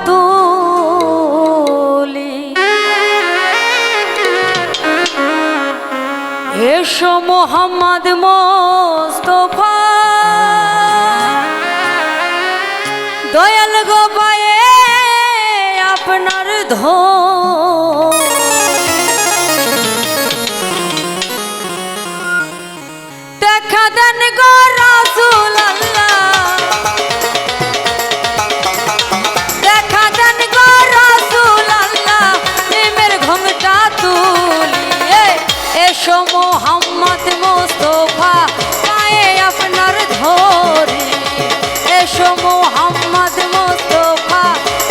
তুলি এসো মোহাম্মদ মোস্তফা দয়াল গো পায়ে আপনার দেখা দেন গো রাসূল আল্লাহ দেখা দেন গো রাসূল আল্লাহ প্রেমের ঘোমটা তুলিয়ে এসো মোহাম্মদ মোস্তফা পায়ে আপনার ধরি এসো মোহাম্মদ মোস্তফা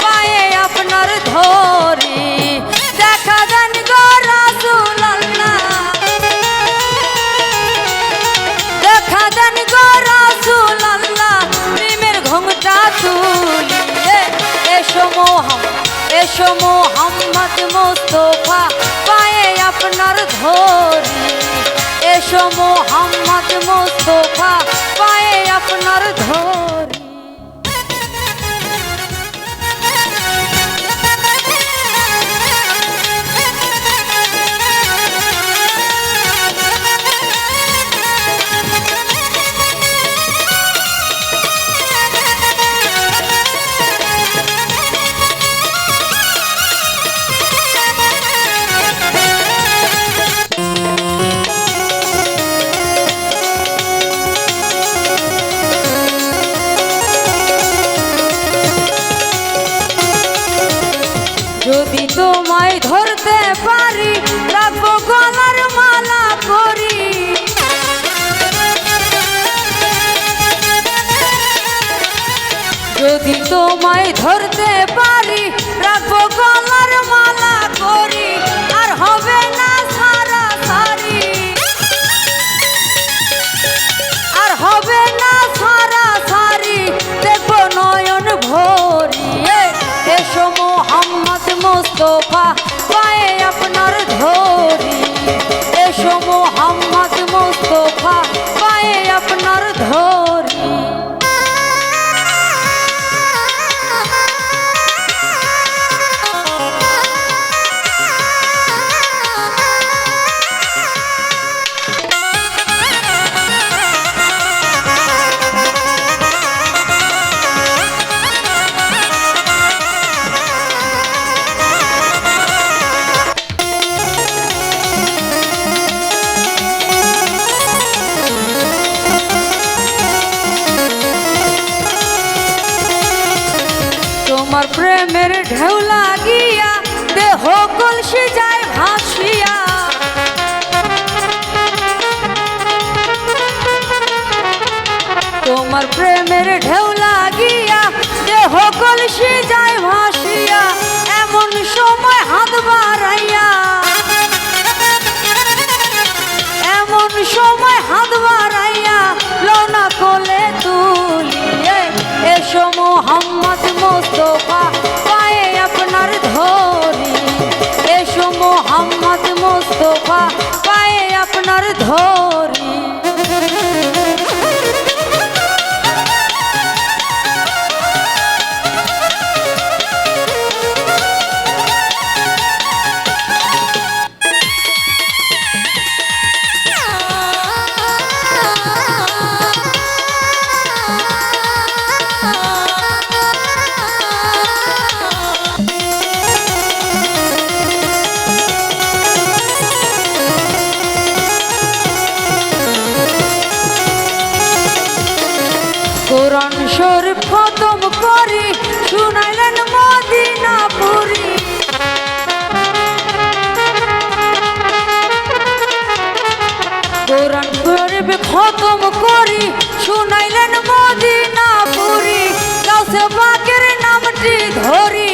পায়ে আপনার ধরি দেখা দেন গো রাসূল আল্লাহ দেখা দেন গো রাসূল আল্লাহ প্রেমের ঘোমটা তুলিয়ে এসো মোহাম্মদ মোস্তফা পায়ে আপনার ধরি এসো মোহাম্মদ মোস্তফা পায়ে আপনার ধরি যদি তোমায় ধরতে পারি রাখবো গলার মালা করি যদি তোমায় ধরতে পারি রাখবো গলার মালা করি আর হবে না সারা সারি আর হবে না সারা সারি দেখবো নয়ন ভরি এসো মোহাম্মদ মোস্তফা পায়ে আপনার ধরি এসো মোহাম্মদ মোস্তফা পায়ে আপনার ধরি তোমার প্রেমের ঢেউ লাগিয়া দেহ কলসি যায় ভাসিয়া তোমার প্রেমের ঢেউ লাগিয়া দেহ কলসি যায় ভাসিয়া এমন সময় হাত বাড়াইয়া এমন সময় হাত বাড়াইয়া লওনা কোলে তুলিয়ে এসো মোহাম্মদ মোস্তফা পায়ে আপনার ধরি এসো মোহাম্মদ মোস্তফা পায়ে আপনার ধরি কোরআন শরীফ খতম করি শুনাইলেন মদিনাপুরি কোরআন শরীফ খতম করি শুনাইলেন মদিনাপুরি গাউসে পাকের নামটি ধরি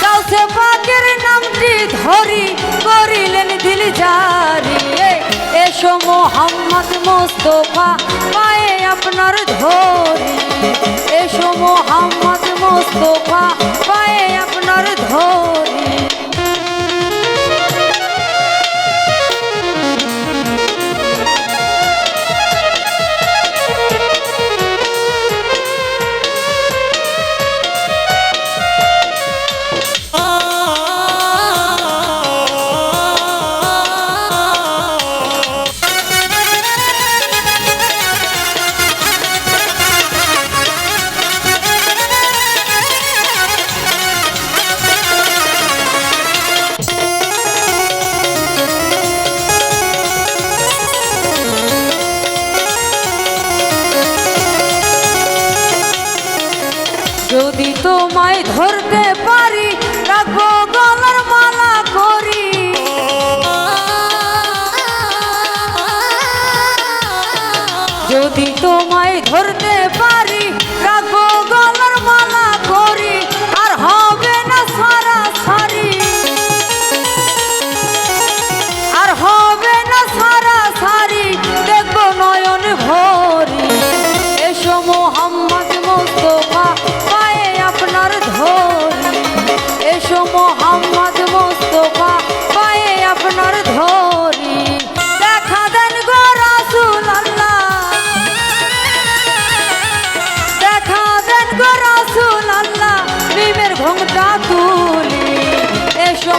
গাউসে পাকের নামটি ধরি করিলেন দিল জারি এসো মোহাম্মদ মোস্তফা পায়ে আপনার ধরি এসো মোহাম্মদ মোস্তফা পায়ে আপনার ধরি হাতটা তুলি এসো